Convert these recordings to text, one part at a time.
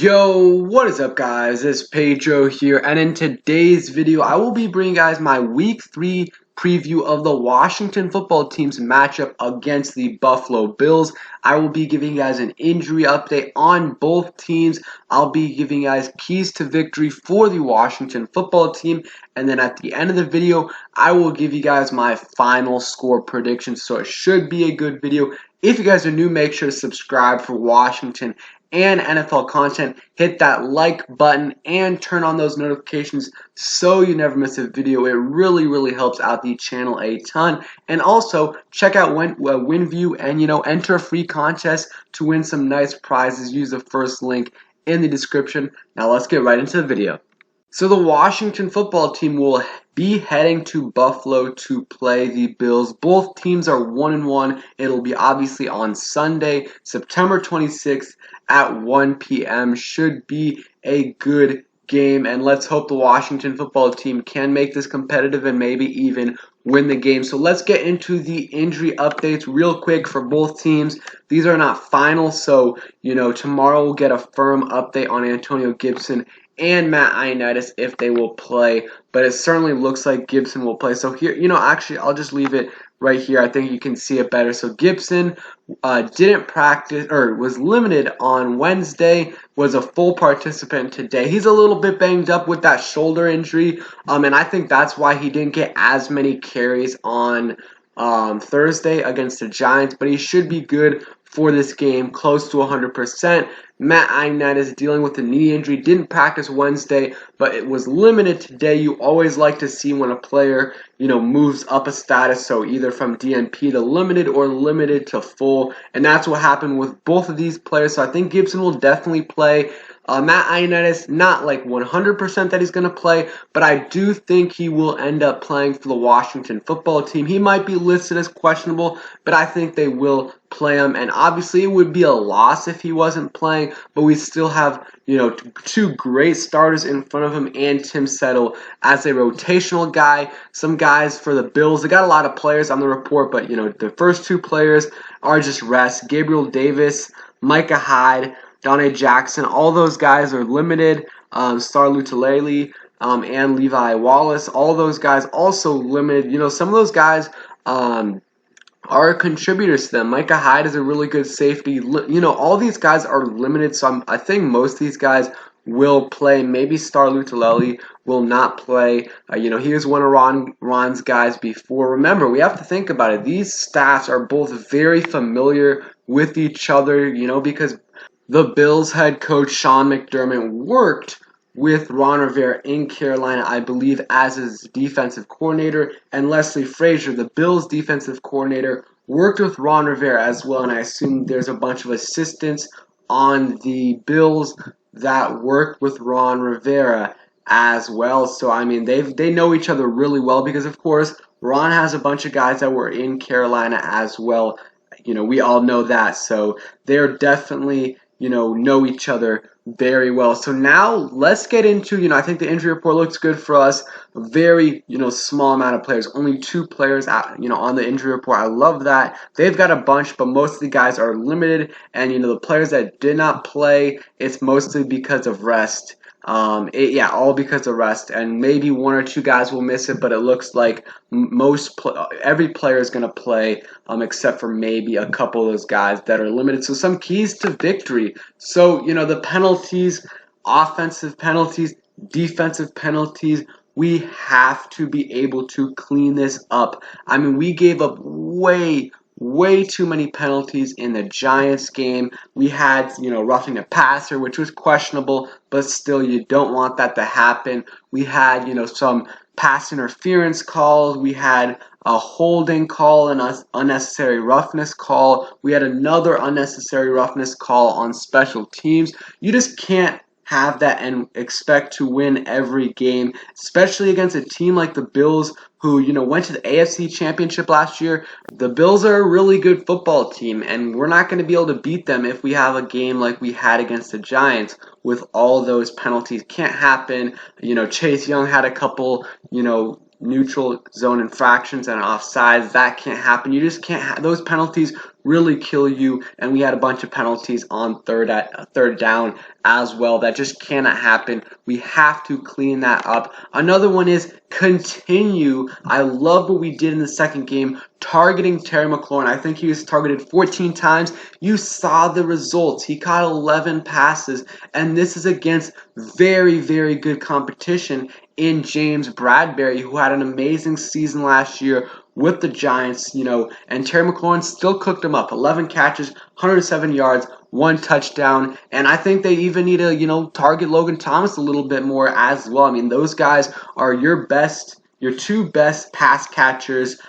Yo, what is up guys? It's Pedro here, and in today's video I will be bringing you guys my week 3 preview of the Washington football team's matchup against the Buffalo Bills. I will be giving you guys an injury update on both teams. I'll be giving you guys keys to victory for the Washington football team, and then at the end of the video I will give you guys my final score predictions. So it should be a good video. If you guys are new, make sure to subscribe for Washington and NFL content. Hit that like button and turn on those notifications so you never miss a video. It really helps out the channel a ton. And also check out WinView and enter a free contest to win some nice prizes. Use the first link in the description. Now let's get right into the video. So the Washington football team will be heading to Buffalo to play the Bills. Both teams are 1-1. It'll be obviously on Sunday, September 26th at 1 p.m. Should be a good game, and let's hope the Washington football team can make this competitive and maybe even win the game. So let's get into the injury updates real quick for both teams. These are not final, so tomorrow we'll get a firm update on Antonio Gibson and Matt Ioannidis if they will play, but it certainly looks like Gibson will play. So here, actually I'll just leave it right here. I think you can see it better. So Gibson didn't practice, or was limited on Wednesday, was a full participant today. He's a little bit banged up with that shoulder injury, and I think that's why he didn't get as many carries on Thursday against the Giants, but he should be good for this game, close to 100%. Matt Ioannidis is dealing with a knee injury, didn't practice Wednesday, but it was limited today. You always like to see when a player, moves up a status, so either from DNP to limited or limited to full, and that's what happened with both of these players. So I think Gibson will definitely play. Matt Ioannidis, not like 100% that he's going to play, but I do think he will end up playing for the Washington football team. He might be listed as questionable, but I think they will play him, and obviously it would be a loss if he wasn't playing, but we still have, two great starters in front of him and Tim Settle as a rotational guy. Some guys for the Bills, they got a lot of players on the report, but, the first two players are just rest. Gabriel Davis, Micah Hyde, Donnie Jackson, all those guys are limited. Star Lutulele and Levi Wallace, all those guys also limited. Some of those guys are contributors to them. Micah Hyde is a really good safety. All these guys are limited, so I think most of these guys will play. Maybe Star Lutulele will not play. He was one of Ron's guys before. Remember, we have to think about it. These staffs are both very familiar with each other, because the Bills head coach Sean McDermott worked with Ron Rivera in Carolina, I believe, as his defensive coordinator, and Leslie Frazier, the Bills defensive coordinator, worked with Ron Rivera as well, and I assume there's a bunch of assistants on the Bills that worked with Ron Rivera as well. So I mean, they know each other really well, because of course Ron has a bunch of guys that were in Carolina as well. We all know that, so they're definitely know each other very well. So now let's get into, I think the injury report looks good for us. A very, small amount of players. Only 2 players out, on the injury report. I love that. They've got a bunch, but most of the guys are limited. And, the players that did not play, it's mostly because of rest. All because of rest, and maybe 1 or 2 guys will miss it, but it looks like every player is going to play, except for maybe a couple of those guys that are limited. So some keys to victory. So, the penalties, offensive penalties, defensive penalties, we have to be able to clean this up. I mean, we gave up way too many penalties in the Giants game. We had, roughing the passer, which was questionable, but still you don't want that to happen. We had, some pass interference calls. We had a holding call and an unnecessary roughness call. We had another unnecessary roughness call on special teams. You just can't have that and expect to win every game, especially against a team like the Bills, who, went to the AFC Championship last year. The Bills are a really good football team, and we're not going to be able to beat them if we have a game like we had against the Giants with all those penalties. Can't happen. Chase Young had a couple, neutral zone infractions and offsides. That can't happen. You just can't have those penalties. really kill you, and we had a bunch of penalties on third down as well. That just cannot happen. We have to clean that up. Another one is continue. I love what we did in the second game, targeting Terry McLaurin. I think he was targeted 14 times. You saw the results. He caught 11 passes, and this is against very, very good competition in James Bradbury, who had an amazing season last year with the Giants, and Terry McLaurin still cooked him up. 11 catches, 107 yards, 1 touchdown, and I think they even need to, target Logan Thomas a little bit more as well. I mean, those guys are your two best pass catchers,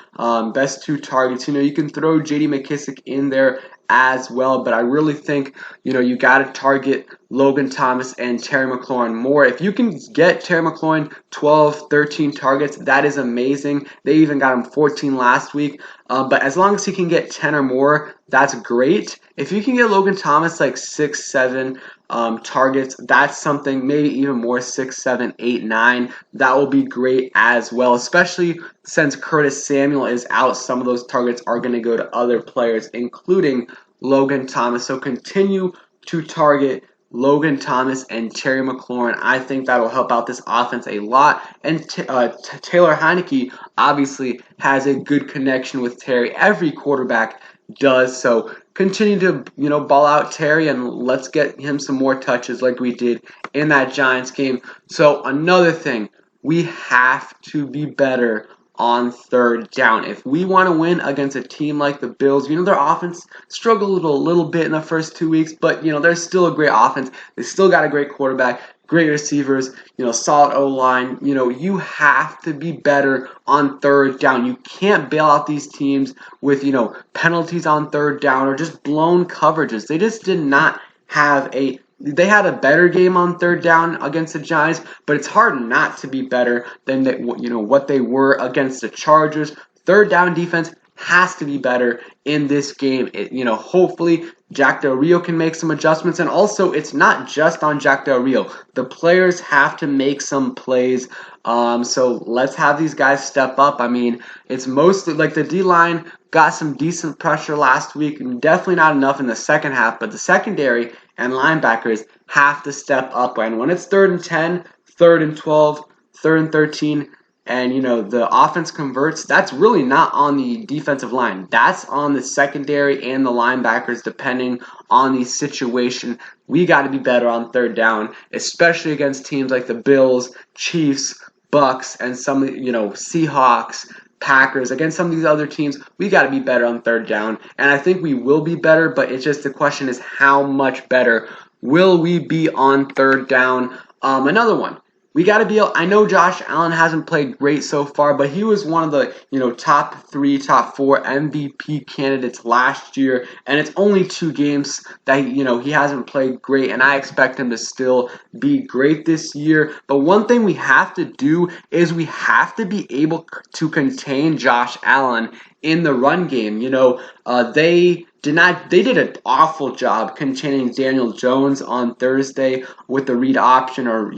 best two targets. You can throw J.D. McKissick in there as well, but I really think, you got to target Logan Thomas and Terry McLaurin more. If you can get Terry McLaurin 12, 13 targets, that is amazing. They even got him 14 last week, but as long as he can get 10 or more, that's great. If you can get Logan Thomas like 6, 7 targets, that's something, maybe even more, 6, 7, 8, 9. That will be great as well, especially since Curtis Samuel is out. Some of those targets are going to go to other players, including Logan Thomas. So continue to target Logan Thomas and Terry McLaurin. I think that'll help out this offense a lot. And Taylor Heinicke obviously has a good connection with Terry. Every quarterback does. So continue to, ball out Terry, and let's get him some more touches like we did in that Giants game. So another thing, we have to be better on third down. If we want to win against a team like the Bills, their offense struggled a little bit in the first 2 weeks, but, they're still a great offense. They still got a great quarterback, great receivers, solid O-line. You have to be better on third down. You can't bail out these teams with, penalties on third down or just blown coverages. They just did not have they had a better game on third down against the Giants, but it's hard not to be better than what they were against the Chargers. Third down defense has to be better in this game. Hopefully Jack Del Rio can make some adjustments, and also it's not just on Jack Del Rio. The players have to make some plays. So let's have these guys step up. I mean, it's mostly like the D-line got some decent pressure last week, and definitely not enough in the second half, but the secondary and linebackers have to step up. And when it's 3rd and 10, 3rd and 12, 3rd and 13, and the offense converts, that's really not on the defensive line. That's on the secondary and the linebackers, depending on the situation. We got to be better on third down, especially against teams like the Bills, Chiefs, Bucks, and some Seahawks, Packers. Against some of these other teams, we got to be better on third down, and I think we will be better, but it's just the question is how much better will we be on third down. Another one, we got to be able, I know Josh Allen hasn't played great so far, but he was one of the top 3, top 4 MVP candidates last year, and it's only 2 games that he hasn't played great, and I expect him to still be great this year. But one thing we have to do is we have to be able to contain Josh Allen in the run game. They did an awful job containing Daniel Jones on Thursday with the read option or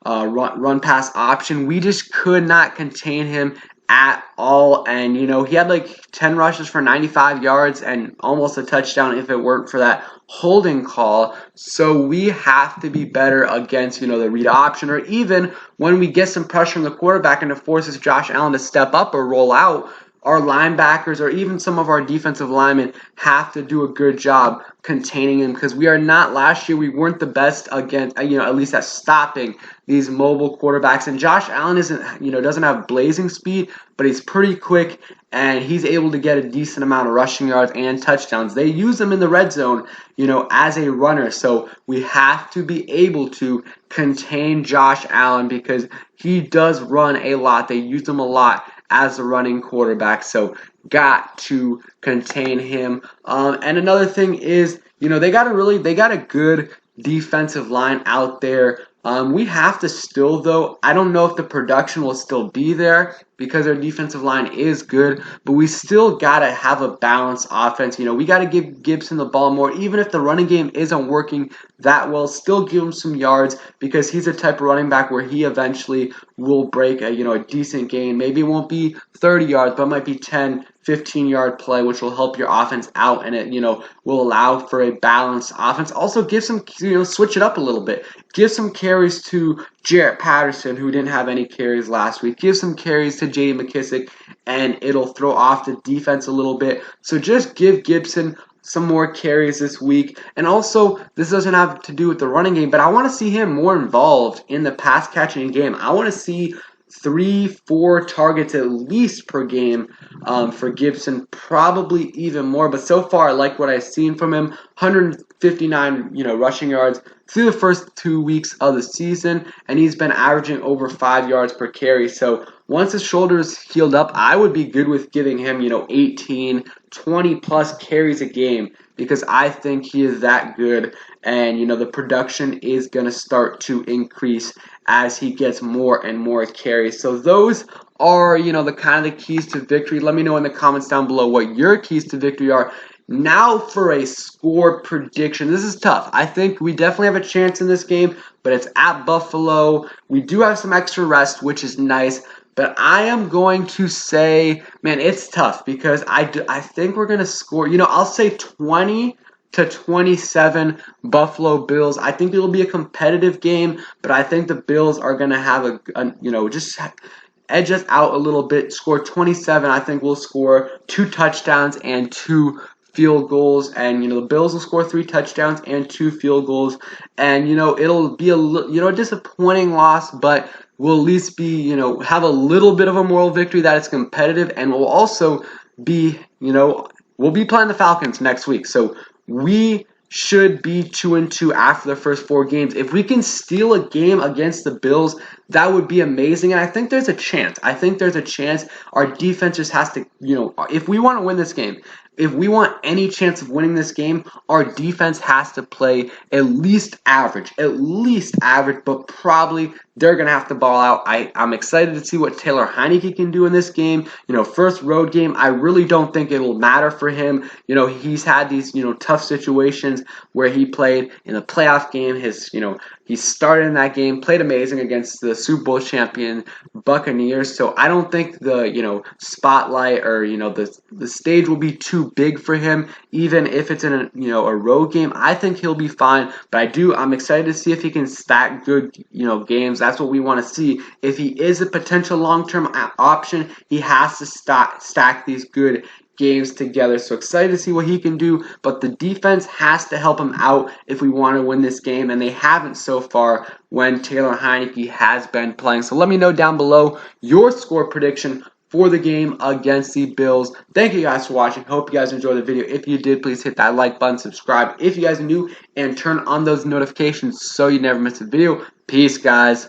run pass option. We just could not contain him at all, and he had like 10 rushes for 95 yards and almost a touchdown if it weren't for that holding call. So we have to be better against the read option, or even when we get some pressure on the quarterback and it forces Josh Allen to step up or roll out. Our linebackers or even some of our defensive linemen have to do a good job containing him, because we are not, last year we weren't the best against, at least at stopping these mobile quarterbacks. And Josh Allen doesn't have blazing speed, but he's pretty quick and he's able to get a decent amount of rushing yards and touchdowns. They use him in the red zone, as a runner. So we have to be able to contain Josh Allen because he does run a lot. They use him a lot as a running quarterback, so got to contain him. And another thing is, they got a good defensive line out there. We have to still, though, I don't know if the production will still be there because our defensive line is good, but we still got to have a balanced offense. We got to give Gibson the ball more, even if the running game isn't working that well, still give him some yards, because he's a type of running back where he eventually will break a decent gain. Maybe it won't be 30 yards, but it might be 10, 15-yard play, which will help your offense out, and it, will allow for a balanced offense. Also, give some, switch it up a little bit. Give some carries to Jarrett Patterson, who didn't have any carries last week. Give some carries to J.D. McKissick, and it'll throw off the defense a little bit. So just give Gibson some more carries this week. And also, this doesn't have to do with the running game, but I want to see him more involved in the pass catching game. I want to see 3-4 targets at least per game for Gibson, probably even more. But so far, I like what I've seen from him. 159, rushing yards through the first 2 weeks of the season, and he's been averaging over 5 yards per carry. So once his shoulders healed up, I would be good with giving him, 18, 20 plus carries a game, because I think he is that good, and the production is going to start to increase as he gets more and more carries. So those are, the kind of the keys to victory. Let me know in the comments down below what your keys to victory are. Now for a score prediction. This is tough. I think we definitely have a chance in this game, but it's at Buffalo. We do have some extra rest, which is nice. But I am going to say, man, it's tough because I think we're going to score, I'll say 20-27 Buffalo Bills. I think it'll be a competitive game, but I think the Bills are going to have just edge us out a little bit, score 27. I think we'll score 2 touchdowns and 2 field goals, and the Bills will score 3 touchdowns and 2 field goals, and it'll be a disappointing loss, but we'll at least be have a little bit of a moral victory that it's competitive, and we'll also be we'll be playing the Falcons next week, so we should be 2-2 after the first 4 games. If we can steal a game against the Bills, that would be amazing, and I think there's a chance. Our defense just has to, if we want to win this game, if we want any chance of winning this game, our defense has to play at least average, but probably they're going to have to ball out. I'm excited to see what Taylor Heinicke can do in this game. First road game, I really don't think it'll matter for him. He's had these, tough situations where he played in the playoff game. He started in that game, played amazing against the Super Bowl champion Buccaneers. So I don't think the, spotlight or, the stage will be too big for him, even if it's in a road game. I think he'll be fine, but I'm excited to see if he can stack good games. That's what we want to see. If he is a potential long-term option, he has to stack these good games together. So excited to see what he can do, but the defense has to help him out if we want to win this game, and they haven't so far when Taylor Heinicke has been playing. So let me know down below your score prediction for the game against the Bills. Thank you guys for watching. Hope you guys enjoyed the video. If you did, please hit that like button, subscribe if you guys are new, and turn on those notifications so you never miss a video. Peace, guys.